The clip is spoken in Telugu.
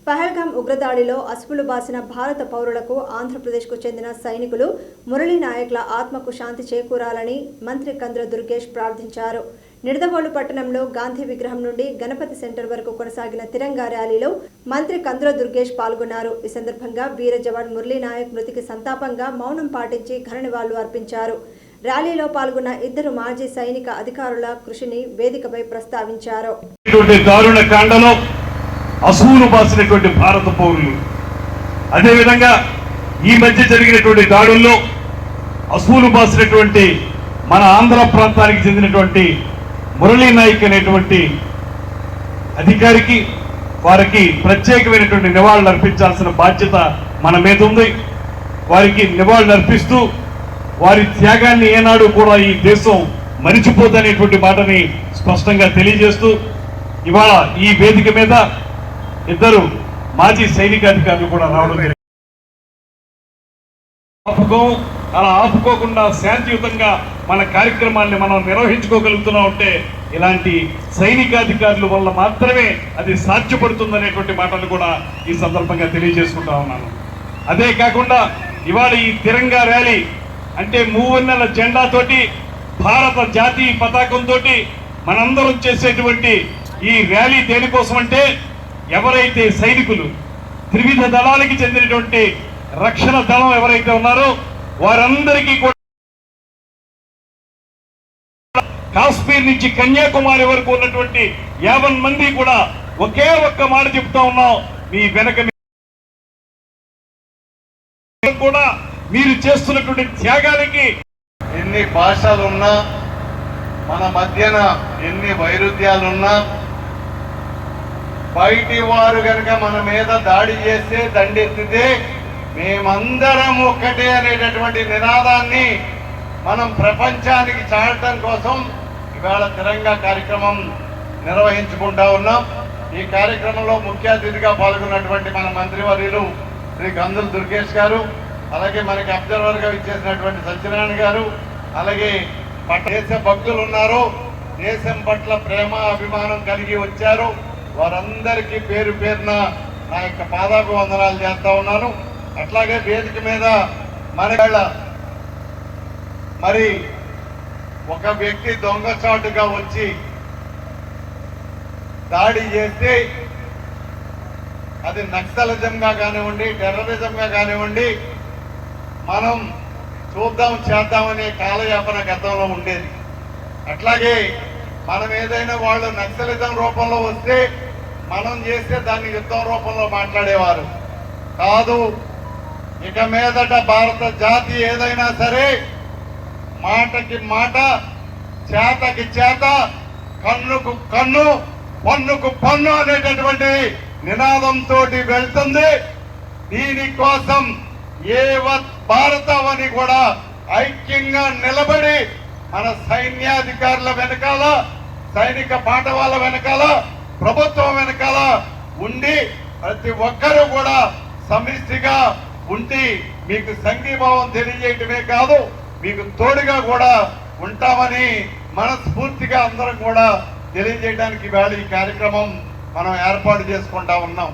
పహల్గామ్ ఉగ్రదాడిలో అసువులు బాసిన భారత పౌరులకు ఆంధ్రప్రదేశ్కు చెందిన సైనికులు మురళీ నాయక్ల ఆత్మకు శాంతి చేకూరాలని మంత్రి కందుల దుర్గేష్ ప్రార్థించారు. నిడదవోలు పట్టణంలో గాంధీ విగ్రహం నుండి గణపతి సెంటర్ వరకు కొనసాగిన తిరంగా ర్యాలీలో మంత్రి కందుల దుర్గేష్ పాల్గొన్నారు. ఈ సందర్భంగా వీర జవాన్ మురళీ నాయక్ మృతికి సంతాపంగా మౌనం పాటించి ఘన నివాళులు అర్పించారు. ర్యాలీలో పాల్గొన్న ఇద్దరు మాజీ సైనిక అధికారుల కృషిని వేదికపై ప్రస్తావించారు. అసూలు బాసినటువంటి భారత పౌరులు, అదేవిధంగా ఈ మధ్య జరిగినటువంటి దాడుల్లో అసూలు బాసినటువంటి మన ఆంధ్ర ప్రాంతానికి చెందినటువంటి మురళీ నాయక్ అనేటువంటి అధికారికి వారికి ప్రత్యేకమైనటువంటి నివాళులు అర్పించాల్సిన బాధ్యత మన మీద ఉంది. వారికి నివాళులు అర్పిస్తూ వారి త్యాగాన్ని ఏనాడు కూడా ఈ దేశం మరిచిపోదనేటువంటి మాటని స్పష్టంగా తెలియజేస్తూ ఇవాళ ఈ వేదిక మీద ఇద్దరు మాజీ సైనికాధికారులు కూడా రావడం జరిగింది. అలా ఆపుకోకుండా శాంతియుతంగా మన కార్యక్రమాన్ని మనం నిర్వహించుకోగలుగుతున్నాం అంటే ఇలాంటి సైనికాధికారుల వల్ల మాత్రమే అది సాధ్యపడుతుందనేటువంటి మాటలు కూడా ఈ సందర్భంగా తెలియజేసుకుంటా ఉన్నాను. అదే కాకుండా ఇవాళ ఈ తిరంగా ర్యాలీ అంటే మూవన్నెల జెండాతోటి భారత జాతీయ పతాకంతో మనందరం చేసేటువంటి ఈ ర్యాలీ దేనికోసం అంటే ఎవరైతే సైనికులు త్రివిధ దళాలకి చెందినటువంటి రక్షణ దళం ఎవరైతే ఉన్నారో వారందరికీ కూడా కాశ్మీర్ నుంచి కన్యాకుమారి వరకు ఉన్నటువంటి 50 మంది కూడా ఒకే ఒక్క మాట చెప్తా ఉన్నాం, మీ వెనక కూడా మీరు చేస్తున్నటువంటి త్యాగానికి ఎన్ని భాషలున్నా మన మధ్యన ఎన్ని వైరుధ్యాలున్నా బయటి వారు కనుక మన మీద దాడి చేస్తే దండెత్తితే మేమందరం ఒక్కటే అనేటటువంటి నినాదాన్ని మనం ప్రపంచానికి చాటడం కోసం ఇవాళ తిరంగా కార్యక్రమం నిర్వహించుకుంటా ఉన్నాం. ఈ కార్యక్రమంలో ముఖ్య అతిథిగా పాల్గొన్నటువంటి మన మంత్రివర్యులు శ్రీ కందుల దుర్గేష్ గారు, అలాగే మనకి అబ్జర్వర్గా ఇచ్చేసినటువంటి సత్యనారాయణ గారు, అలాగే దేశ భక్తులు ఉన్నారు, దేశం పట్ల ప్రేమ అభిమానం కలిగి వచ్చారు. వారందరికీ పేరు పేరున నా యొక్క పాదాభివందనాలు చేస్తా ఉన్నాను. అట్లాగే వేదిక మీద మరి ఒక వ్యక్తి దొంగచాటుగా వచ్చి దాడి చేస్తే అది నక్సలిజంగా కానివ్వండి, టెర్రరిజంగా కానివ్వండి, మనం చూద్దాం చేద్దామనే కాలయాపన గతంలో ఉండేది. అట్లాగే మనం ఏదైనా వాళ్ళు నక్సలిజం రూపంలో వస్తే మనం చేస్తే దాన్ని యుద్ధం రూపంలో మాట్లాడేవారు కాదు. ఇక మీదట భారత జాతి ఏదైనా సరే మాటకి మాట, చేతకి చేత, కన్నుకు కన్ను, పన్నుకు పన్ను అనేటటువంటి నినాదంతో వెళ్తుంది. దీనికోసం భారతవని కూడా ఐక్యంగా నిలబడి మన సైన్యాధికారుల వెనకాల, సైనిక పాఠవాళ్ళ వెనకాల, ప్రభుత్వం వెనకాల ఉండి ప్రతి ఒక్కరూ కూడా సమిష్టిగా ఉండి మీకు సంఘీభావం తెలియజేయటమే కాదు, మీకు తోడుగా కూడా ఉంటామని మనస్ఫూర్తిగా అందరం కూడా తెలియజేయడానికి వేళ ఈ కార్యక్రమం మనం ఏర్పాటు చేసుకుంటా ఉన్నాం.